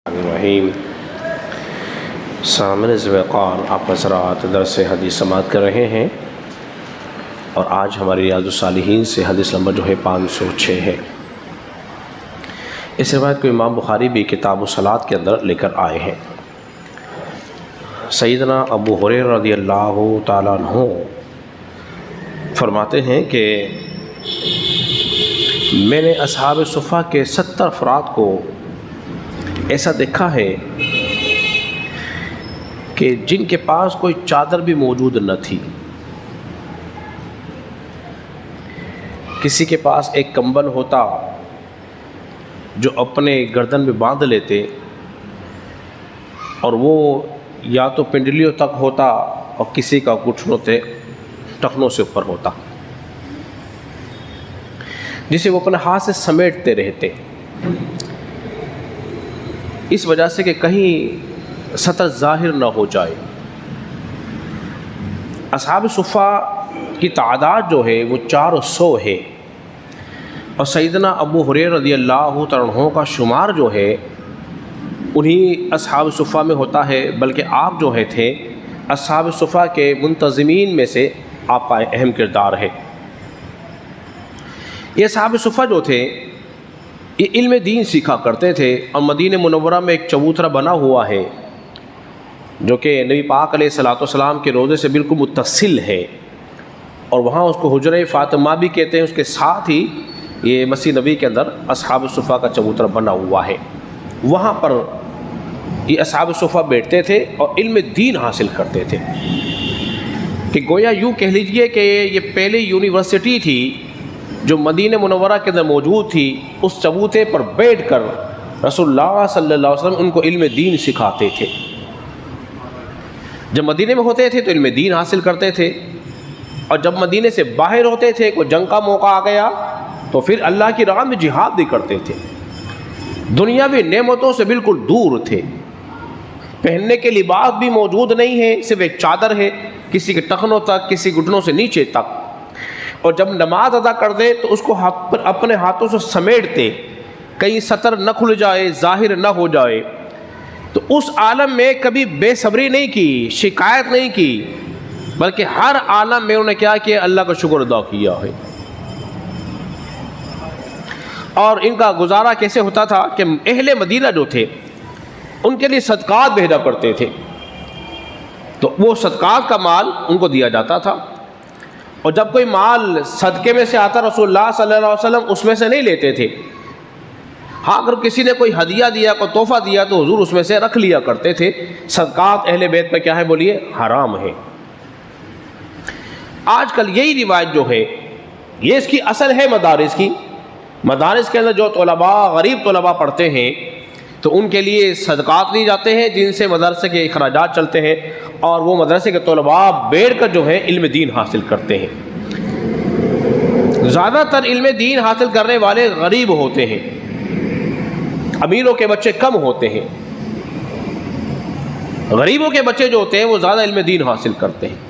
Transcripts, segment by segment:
الرحیم سامعین وقار، آپ حضرات درس حدیث سماعت کر رہے ہیں اور آج ہماری ریاض الصالحین سے حدیث نمبر جو ہے 506 ہے۔ اس روایت کو امام بخاری بھی کتاب الصلاۃ کے اندر لے کر آئے ہیں۔ سیدنا ابو ہریرہ رضی اللہ تعالیٰ عنہ فرماتے ہیں کہ میں نے اصحاب صفہ کے 70 افراد کو ایسا دیکھا ہے کہ جن کے پاس کوئی چادر بھی موجود نہ تھی۔ کسی کے پاس ایک کمبل ہوتا جو اپنے گردن میں باندھ لیتے اور وہ یا تو پنڈلیوں تک ہوتا اور کسی کا گھٹنوں سے ٹخنوں سے اوپر ہوتا، جسے وہ اپنے ہاتھ سے سمیٹتے رہتے، اس وجہ سے کہ کہیں سطر ظاہر نہ ہو جائے۔ اصحاب صفہ کی تعداد جو ہے وہ 400 ہے، اور سیدنا ابو ہریرہ رضی اللہ تعالیٰ عنہ کا شمار جو ہے انہی اصحاب صفہ میں ہوتا ہے، بلکہ آپ جو ہے تھے اصحاب صفہ کے منتظمین میں سے آپ کا اہم کردار ہے۔ یہ اصحاب صفہ جو تھے یہ علم دین سیکھا کرتے تھے، اور مدینہ منورہ میں ایک چبوترا بنا ہوا ہے جو کہ نبی پاک علیہ الصلوۃ والسلام کے روضے سے بالکل متصل ہے، اور وہاں اس کو حجرہ فاطمہ بھی کہتے ہیں۔ اس کے ساتھ ہی یہ مسجد نبی کے اندر اصحاب صفہ کا چبوترا بنا ہوا ہے۔ وہاں پر یہ اصحاب صفہ بیٹھتے تھے اور علم دین حاصل کرتے تھے، کہ گویا یوں کہہ لیجئے کہ یہ پہلی یونیورسٹی تھی جو مدینہ منورہ کے اندر موجود تھی۔ اس چبوتے پر بیٹھ کر رسول اللہ صلی اللہ علیہ وسلم ان کو علم دین سکھاتے تھے۔ جب مدینہ میں ہوتے تھے تو علم دین حاصل کرتے تھے، اور جب مدینہ سے باہر ہوتے تھے، کوئی جنگ کا موقع آ گیا تو پھر اللہ کی راہ میں جہاد بھی کرتے تھے۔ دنیاوی نعمتوں سے بالکل دور تھے، پہننے کے لباس بھی موجود نہیں ہے، صرف ایک چادر ہے کسی کے ٹخنوں تک، کسی گھٹنوں سے نیچے تک، اور جب نماز ادا کر دے تو اس کو اپنے ہاتھوں سے سمیٹتے، کہیں سطر نہ کھل جائے، ظاہر نہ ہو جائے۔ تو اس عالم میں کبھی بے صبری نہیں کی، شکایت نہیں کی، بلکہ ہر عالم میں انہوں نے کیا کیا؟ اللہ کا شکر ادا کیا ہے۔ اور ان کا گزارا کیسے ہوتا تھا کہ اہل مدینہ جو تھے ان کے لیے صدقات بھیجا کرتے تھے، تو وہ صدقات کا مال ان کو دیا جاتا تھا، اور جب کوئی مال صدقے میں سے آتا رسول اللہ صلی اللہ علیہ وسلم اس میں سے نہیں لیتے تھے۔ ہاں اگر کسی نے کوئی ہدیہ دیا، کوئی تحفہ دیا تو حضور اس میں سے رکھ لیا کرتے تھے۔ صدقات اہل بیت پہ کیا ہے؟ بولیے، حرام ہے۔ آج کل یہی روایت جو ہے یہ اس کی اصل ہے مدارس کی۔ مدارس کے اندر جو طلباء، غریب طلباء پڑھتے ہیں تو ان کے لیے صدقات لی جاتے ہیں جن سے مدرسے کے اخراجات چلتے ہیں، اور وہ مدرسے کے طلباء بیٹھ کر جو ہے علم دین حاصل کرتے ہیں۔ زیادہ تر علم دین حاصل کرنے والے غریب ہوتے ہیں، امیروں کے بچے کم ہوتے ہیں۔ غریبوں کے بچے جو ہوتے ہیں وہ زیادہ علم دین حاصل کرتے ہیں۔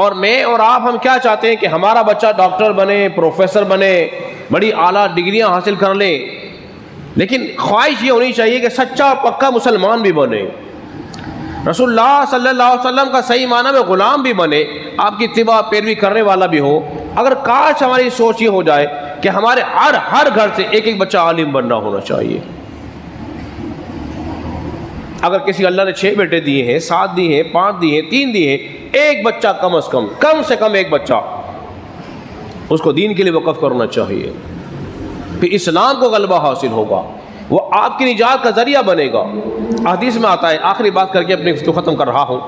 اور میں اور آپ ہم کیا چاہتے ہیں کہ ہمارا بچہ ڈاکٹر بنے، پروفیسر بنے، بڑی اعلیٰ ڈگریاں حاصل کر لے، لیکن خواہش یہ ہونی چاہیے کہ سچا پکا مسلمان بھی بنے، رسول اللہ صلی اللہ علیہ وسلم کا صحیح معنی میں غلام بھی بنے، آپ کی اتباع پیروی کرنے والا بھی ہو۔ اگر کاش ہماری سوچ یہ ہو جائے کہ ہمارے ہر گھر سے ایک ایک بچہ عالم بننا ہونا چاہیے۔ اگر کسی اللہ نے 6 بیٹے دیے ہیں، 7 دیے ہیں، 5 دیے ہیں، 3 دیے ہیں، ایک بچہ کم سے کم ایک بچہ اس کو دین کے لیے وقف کرنا چاہیے، پھر اسلام کو غلبہ حاصل ہوگا، وہ آپ کی نجات کا ذریعہ بنے گا۔ حدیث میں آتا ہے، آخری بات کر کے اپنی گفتگو ختم کر رہا ہوں،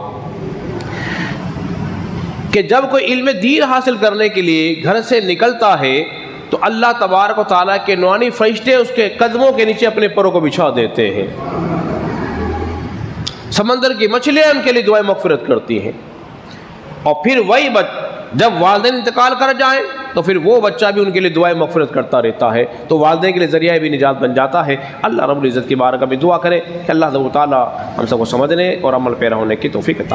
کہ جب کوئی علم دین حاصل کرنے کے لیے گھر سے نکلتا ہے تو اللہ تبارک و تعالیٰ کے نورانی فرشتے اس کے قدموں کے نیچے اپنے پروں کو بچھا دیتے ہیں۔ سمندر کی مچھلیاں ان کے لیے دعائیں مغفرت کرتی ہیں، اور پھر وہی جب والدین انتقال کر جائیں تو پھر وہ بچہ بھی ان کے لیے دعائیں مغفرت کرتا رہتا ہے، تو والدین کے لیے ذریعہ بھی نجات بن جاتا ہے۔ اللہ رب العزت کی بارگاہ میں دعا کرے کہ اللہ تعالیٰ ہم سب کو سمجھنے اور عمل پیرا ہونے کی توفیق عطا فرمائے۔